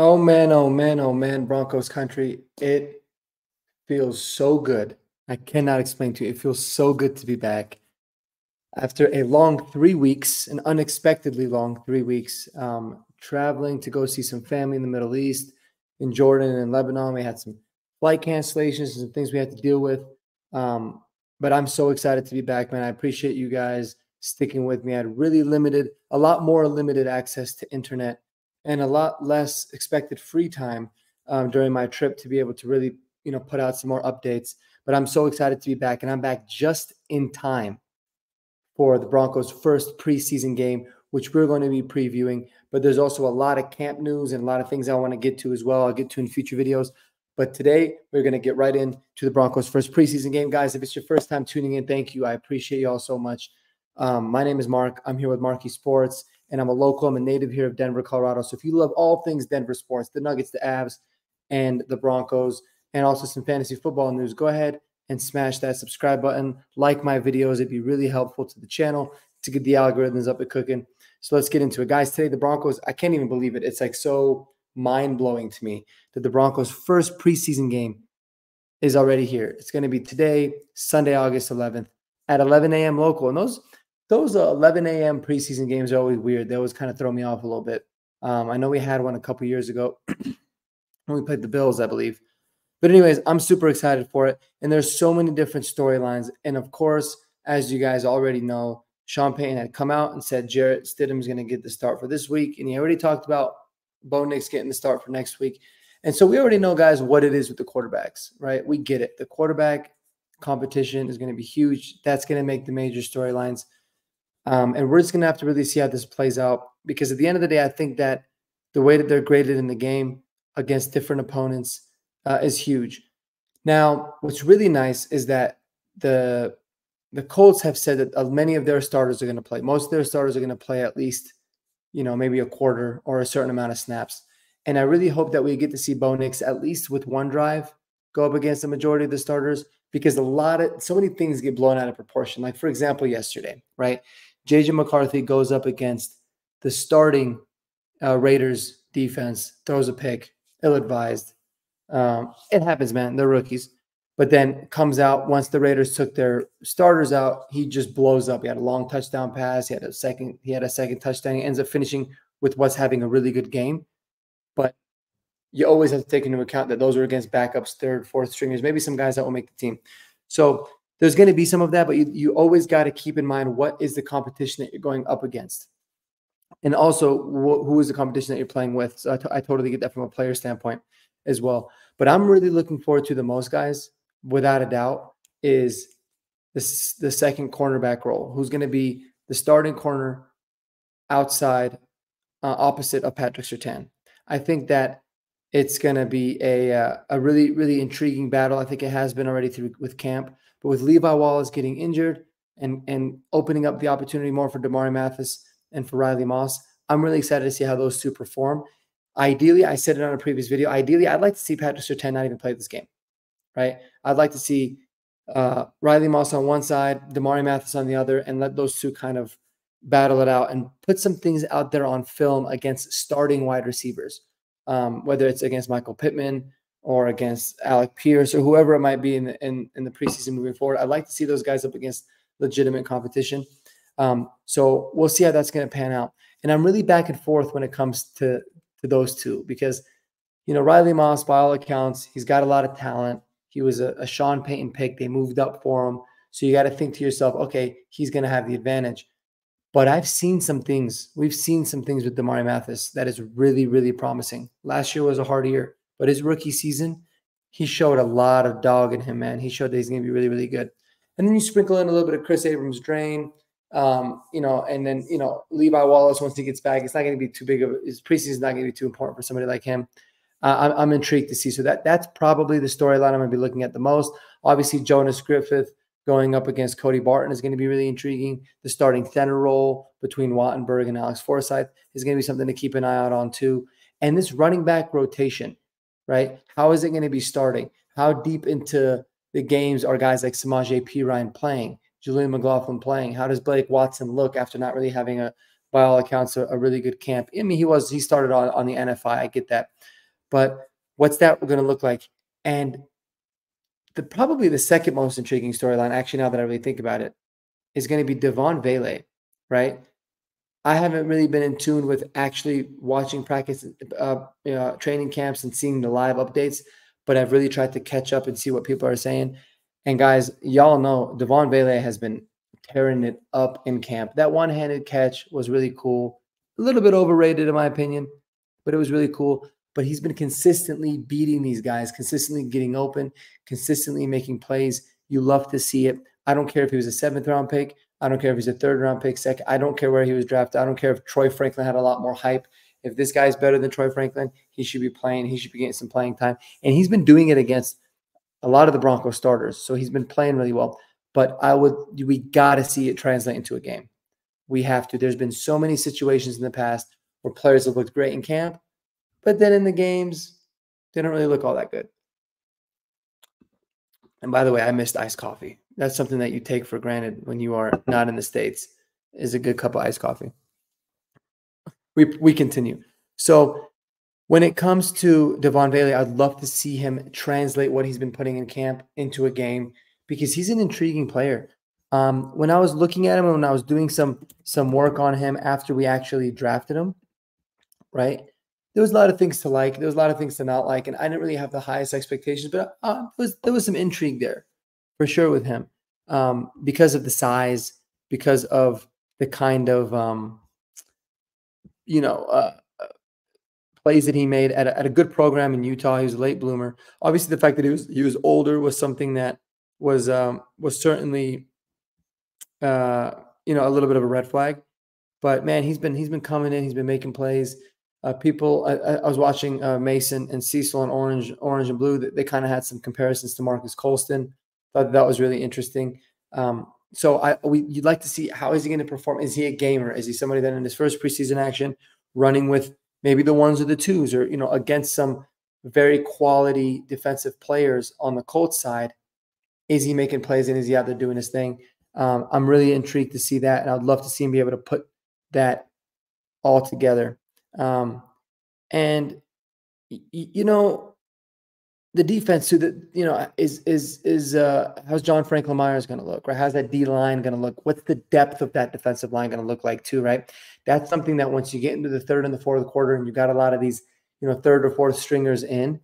Oh man, oh man, oh man, Broncos country. It feels so good. I cannot explain to you. It feels so good to be back after a long 3 weeks, an unexpectedly long 3 weeks, traveling to go see some family in the Middle East, in Jordan and Lebanon. We had some flight cancellations and some things we had to deal with. Um, but I'm so excited to be back, man. I appreciate you guys sticking with me. I had a lot more limited access to internet and a lot less expected free time during my trip to be able to really, put out some more updates. But I'm so excited to be back, and I'm back just in time for the Broncos' first preseason game, which we're going to be previewing. But there's also a lot of camp news and a lot of things I want to get to as well. I'll get to in future videos. But today, we're going to get right into the Broncos' first preseason game. Guys, if it's your first time tuning in, thank you. I appreciate you all so much. My name is Mark. I'm here with Marquee Sports, and I'm a local. I'm a native here of Denver, Colorado. So if you love all things Denver sports, the Nuggets, the Avs, and the Broncos, and also some fantasy football news, go ahead and smash that subscribe button. Like my videos. It'd be really helpful to the channel to get the algorithms up and cooking. So let's get into it. Guys, today the Broncos, I can't even believe it. It's like so mind-blowing to me that the Broncos' first preseason game is already here. It's going to be today, Sunday, August 11th at 11 a.m. local. And those 11 a.m. preseason games are always weird. They always kind of throw me off a little bit. I know we had one a couple years ago when we played the Bills, I believe. But anyways, I'm super excited for it. And there's so many different storylines. And of course, as you guys already know, Sean Payton had come out and said Jarrett Stidham's going to get the start for this week. And he already talked about Bo Nix getting the start for next week. And so we already know, guys, what it is with the quarterbacks, right? We get it. The quarterback competition is going to be huge. That's going to make the major storylines. And we're just going to have to really see how this plays out. Because at the end of the day, I think that the way that they're graded in the game against different opponents is huge. Now, what's really nice is that the Colts have said that many of their starters are going to play. Most of their starters are going to play at least, maybe a quarter or a certain amount of snaps. And I really hope that we get to see Bo Nix at least with one drive go up against the majority of the starters, because so many things get blown out of proportion. Like, for example, yesterday, right? J.J. McCarthy goes up against the starting Raiders defense, throws a pick, ill-advised. It happens, man. They're rookies. But then comes out once the Raiders took their starters out, he just blows up. He had a long touchdown pass. He had a second touchdown. He ends up finishing with what's having a really good game. But you always have to take into account that those are against backups, third, fourth stringers, maybe some guys that will make the team. So there's going to be some of that, but you always got to keep in mind what is the competition that you're going up against. And also, who is the competition that you're playing with? So I totally get that from a player standpoint as well. But I'm really looking forward to the most, guys, without a doubt, is the second cornerback role. Who's going to be the starting corner outside, opposite of Patrick Surtain? I think that it's going to be a really, really intriguing battle. I think it has been already with camp. But with Levi Wallace getting injured and opening up the opportunity more for Damari Mathis and for Riley Moss, I'm really excited to see how those two perform. Ideally, I said it on a previous video, ideally, I'd like to see Patrick Surtain not even play this game, right? I'd like to see Riley Moss on one side, Damari Mathis on the other, and let those two kind of battle it out and put some things out there on film against starting wide receivers, whether it's against Michael Pittman or against Alec Pierce or whoever it might be in the preseason moving forward. I'd like to see those guys up against legitimate competition. So we'll see how that's going to pan out. And I'm really back and forth when it comes to those two, because, Riley Moss, by all accounts, he's got a lot of talent. He was a Sean Payton pick. They moved up for him. So you got to think to yourself, okay, he's going to have the advantage. But I've seen some things. We've seen some things with Damari Mathis that is really, really promising. Last year was a hard year, but his rookie season, he showed a lot of dog in him, man. He showed that he's going to be really, really good. And then you sprinkle in a little bit of Chris Abrams-Drain, and then, Levi Wallace, once he gets back, it's not going to be too big of his preseason is not going to be too important for somebody like him. I'm intrigued to see. So that's probably the storyline I'm going to be looking at the most. Obviously, Jonas Griffith going up against Cody Barton is going to be really intriguing. The starting center role between Wattenberg and Alex Forsythe is going to be something to keep an eye out on too. And this running back rotation, right? How is it going to be starting? How deep into the games are guys like Samaje Perine playing? Julian McLaughlin playing? How does Blake Watson look after not really having a by all accounts, a really good camp. I mean, he started on the NFI. I get that. But what's that going to look like? And probably the second most intriguing storyline, actually, now that I really think about it, is going to be Devontae V, right? I haven't really been in tune with actually watching practice, training camps and seeing the live updates, but I've really tried to catch up and see what people are saying. And guys, y'all know Devontae V has been tearing it up in camp. That one-handed catch was really cool. A little bit overrated in my opinion, but it was really cool. But he's been consistently beating these guys, consistently getting open, consistently making plays. You love to see it. I don't care if he was a 7th round pick. I don't care if he's a 3rd round pick, second. I don't care where he was drafted. I don't care if Troy Franklin had a lot more hype. If this guy's better than Troy Franklin, he should be playing. He should be getting some playing time. And he's been doing it against a lot of the Broncos starters. So he's been playing really well. But we got to see it translate into a game. We have to. There's been so many situations in the past where players have looked great in camp, but then in the games, they don't really look all that good. And by the way, I missed iced coffee. That's something that you take for granted when you are not in the States, is a good cup of iced coffee. We continue. So when it comes to Devontae V, I'd love to see him translate what he's been putting in camp into a game because he's an intriguing player. When I was looking at him and when I was doing some work on him after we actually drafted him, right, there was a lot of things to like. There was a lot of things to not like, and I didn't really have the highest expectations, but there was some intrigue there for sure with him because of the size, because of the kind of plays that he made at a good program in Utah. He was a late bloomer. Obviously, the fact that he was older was something that was certainly a little bit of a red flag. But man, he's been coming in. He's been making plays. I was watching Mason and Cecil and Orange and Blue. They kind of had some comparisons to Marcus Colston. Thought that was really interesting. So you'd like to see how is he going to perform? Is he a gamer? Is he somebody that in his first preseason action running with maybe the 1s or the 2s or against some very quality defensive players on the Colts side? Is he making plays and is he out there doing his thing? I'm really intrigued to see that, and I'd love to see him be able to put that all together. And the defense too, is how's John Franklin Myers going to look, right? How's that D line going to look? What's the depth of that defensive line going to look like too, right? That's something that once you get into the 3rd and the 4th quarter and you got a lot of these, 3rd or 4th stringers in,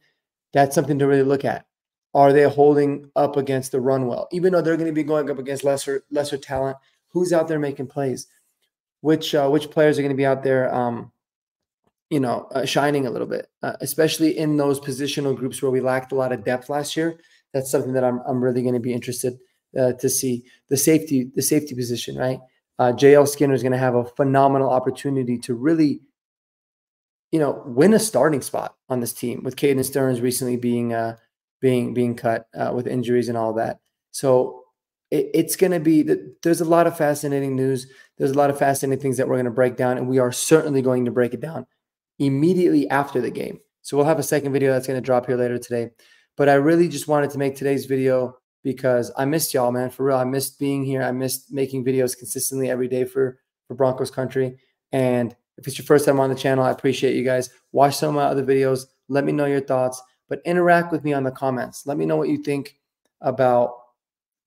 that's something to really look at. Are they holding up against the run well? Even though they're going to be going up against lesser talent, who's out there making plays? Which players are going to be out there, shining a little bit, especially in those positional groups where we lacked a lot of depth last year. That's something that I'm really going to be interested to see. The safety position, right? JL Skinner is going to have a phenomenal opportunity to really, win a starting spot on this team with Caden Stearns recently being cut with injuries and all that. So it's going to be there's a lot of fascinating news. There's a lot of fascinating things that we're going to break down, and we are certainly going to break it down immediately after the game. So we'll have a second video that's going to drop here later today. But I really just wanted to make today's video because I missed y'all, man. For real, I missed being here. I missed making videos consistently every day for Broncos country. And if it's your first time on the channel, I appreciate you guys. Watch some of my other videos. Let me know your thoughts, but interact with me on the comments. Let me know what you think about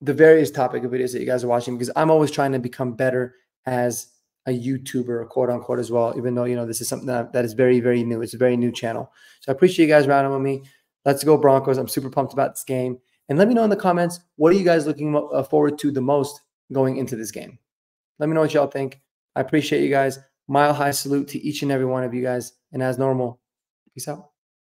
the various topic of videos that you guys are watching, because I'm always trying to become better as a YouTuber, quote unquote, as well, even though, this is something that is very, very new. It's a very new channel. So I appreciate you guys riding with me. Let's go Broncos. I'm super pumped about this game. And let me know in the comments, what are you guys looking forward to the most going into this game? Let me know what y'all think. I appreciate you guys. Mile high salute to each and every one of you guys. And as normal, peace out.